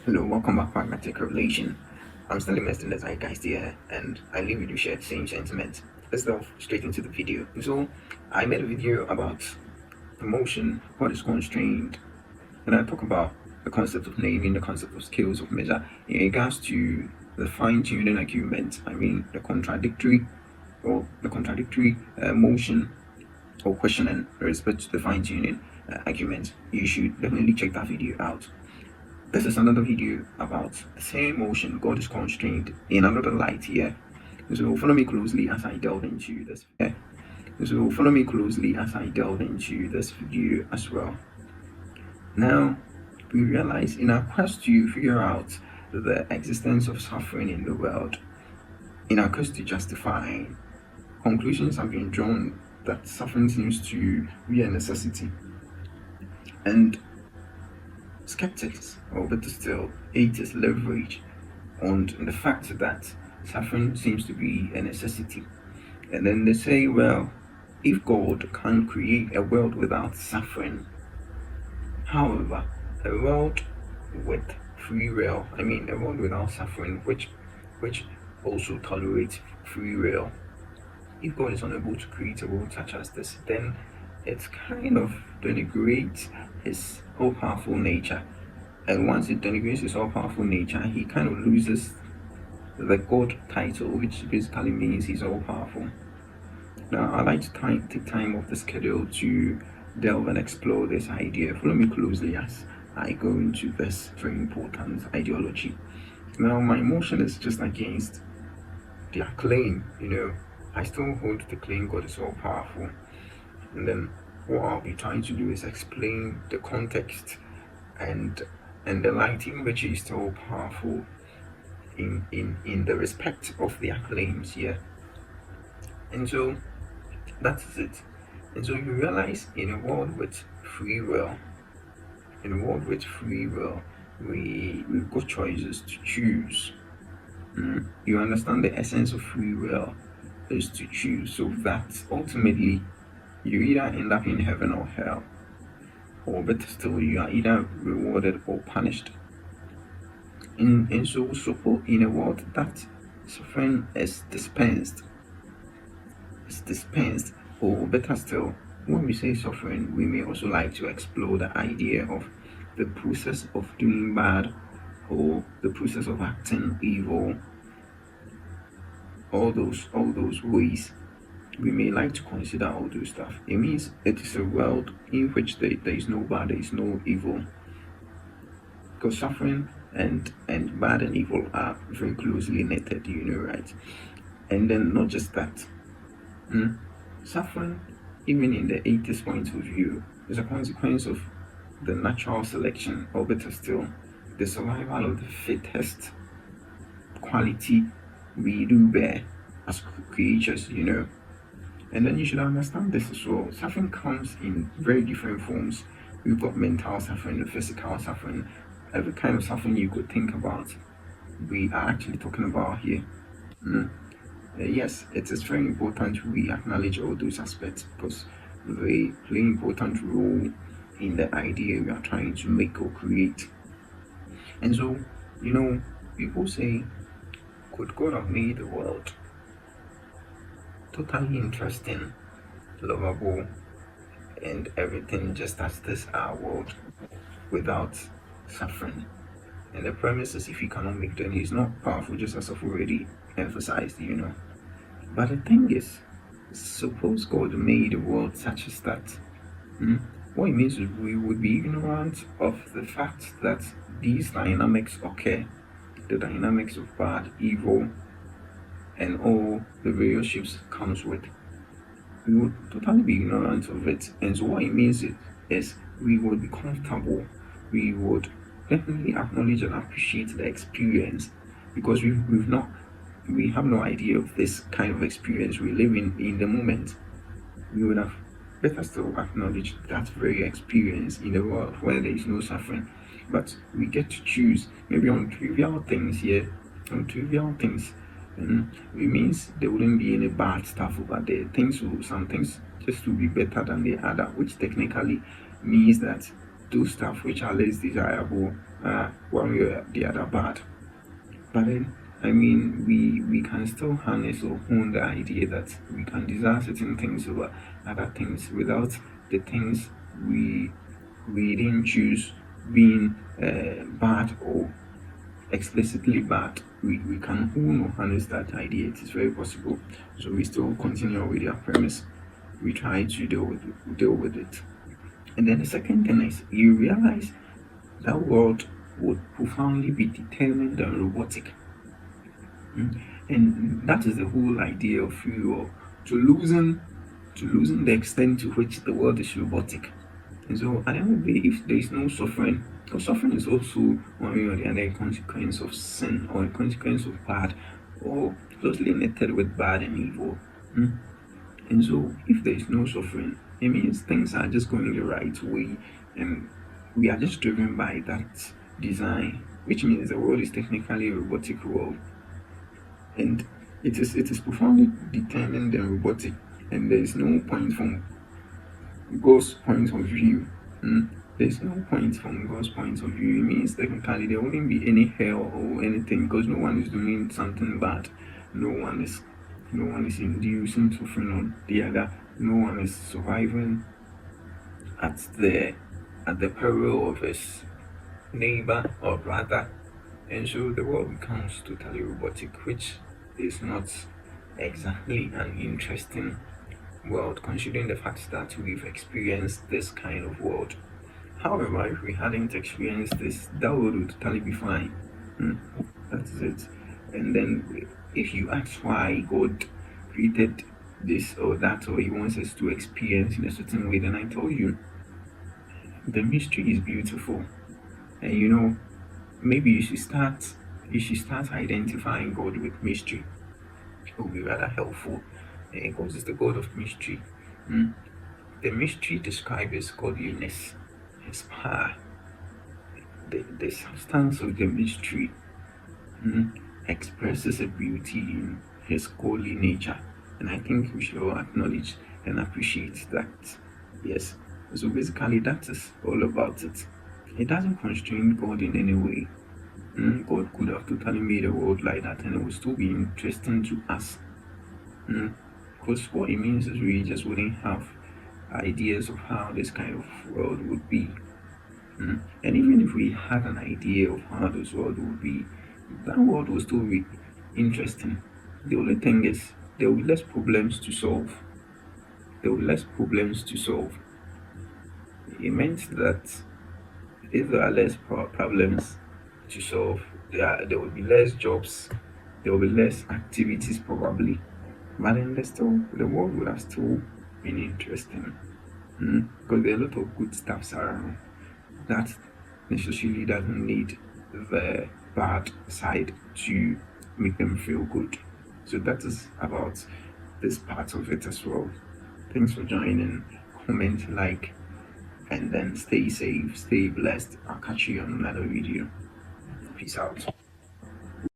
Hello, welcome back to Pragmatic Revelation. I'm still immersed in the zeitgeist here, and I live with you share the same sentiment. Let's delve straight into the video. So, I made a video about emotion, what is constrained, and I talk about the concept of naming, the concept of scales of measure in regards to the fine-tuning argument. I mean, the contradictory motion or questioning with respect to the fine-tuning argument. You should definitely check that video out. This is another video about the same motion God is constrained in another light here. So follow me closely as I delve into this. So follow me closely as I delve into this video as well. Now, we realize in our quest to figure out the existence of suffering in the world, in our quest to justify, conclusions have been drawn that suffering seems to be a necessity. And skeptics, or better still, atheists leverage on the fact that suffering seems to be a necessity. And then they say, well, if God can't create a world without suffering, however, a world with free will, I mean a world without suffering, which also tolerates free will. If God is unable to create a world such as this, then it's kind of denigrates his all-powerful nature. And once it denigrates his all-powerful nature, he kind of loses the God title, which basically means he's all-powerful. Now, I like to take time off the schedule to delve and explore this idea. Follow me closely as I go into this very important ideology. Now, my emotion is just against their claim, I still hold the claim God is all powerful. And then what I'll be trying to do is explain the context and the light in which is so powerful in the respect of their claims here. And so that's it. And so you realize in a world with free will, we've got choices to choose. You understand the essence of free will is to choose, so that ultimately you either end up in heaven or hell, or better still, you are either rewarded or punished. And so suppose in a world that suffering is dispensed, or better still, when we say suffering, we may also like to explore the idea of the process of doing bad or the process of acting evil. All those ways we may like to consider all those stuff. It means it is a world in which there is no bad, there is no evil, because suffering and bad and evil are very closely knitted, right? And then not just that, suffering, even in the atheist point of view, is a consequence of the natural selection, or better still, the survival of the fittest quality we do bear as creatures, And then you should understand this as well. Suffering comes in very different forms. We've got mental suffering, physical suffering, every kind of suffering you could think about. We are actually talking about here. Yes, it is very important we acknowledge all those aspects because they play an important role in the idea we are trying to make or create. And so, people say, could God have made the world totally interesting, lovable, and everything just as this our world without suffering? And the premise is if he cannot make them, he's not powerful, just as I've already emphasized, But the thing is, suppose God made the world such as that. What it means is we would be ignorant of the fact that these dynamics occur, the dynamics of bad, evil, and all the various shapes comes with. We would totally be ignorant of it. And so what it means is we would be comfortable. We would definitely acknowledge and appreciate the experience because we have no idea of this kind of experience we live in the moment. We would have better still acknowledge that very experience in the world where there is no suffering. But we get to choose maybe on trivial things here, it means there wouldn't be any bad stuff over there. Some things just to be better than the other, which technically means that those stuff which are less desirable one way or the other bad. But then, I mean, we can still harness or hone the idea that we can desire certain things over other things without the things we we didn't choose being bad or explicitly bad. We can hone or harness that idea. It is very possible. So we still continue with our premise. We try to deal with it. And then the second thing is you realize that world would profoundly be determined and robotic. And that is the whole idea of free will, to losing the extent to which the world is robotic. And so at the end of the day, if there is no suffering, because suffering is also one way or the other a consequence of sin or a consequence of bad, or closely connected with bad and evil. And so if there is no suffering, it means things are just going the right way, and we are just driven by that design, which means the world is technically a robotic world. And it is profoundly determined and robotic, and there is no point from God's point of view. There's no point from God's point of view. It means technically there wouldn't be any hell or anything because no one is doing something bad. No one is inducing suffering on the other. No one is surviving at the peril of his neighbor or brother. And so the world becomes totally robotic, which is not exactly an interesting world, considering the fact that we've experienced this kind of world. However, if we hadn't experienced this, that world would totally be fine. That's it. And then, if you ask why God created this or that, or He wants us to experience in a certain way, then I told you the mystery is beautiful. And maybe you should start identifying God with mystery. It will be rather helpful because it's the God of mystery. The mystery describes His godliness, His power. The substance of the mystery expresses a beauty in His holy nature, and I think we should all acknowledge and appreciate that. Yes. So basically, that is all about it. It doesn't constrain God in any way. God could have totally made a world like that and it would still be interesting to us. Because what it means is we just wouldn't have ideas of how this kind of world would be. And even if we had an idea of how this world would be, that world would still be interesting. The only thing is there will be less problems to solve. There will be less problems to solve. It meant that if there are less problems to solve, there will be less jobs, there will be less activities probably. But then the world would have still been interesting. Because there are a lot of good stuffs around that necessarily doesn't need the bad side to make them feel good. So that is about this part of it as well. Thanks for joining. Comment, like, and then stay safe, stay blessed. I'll catch you on another video. Peace out.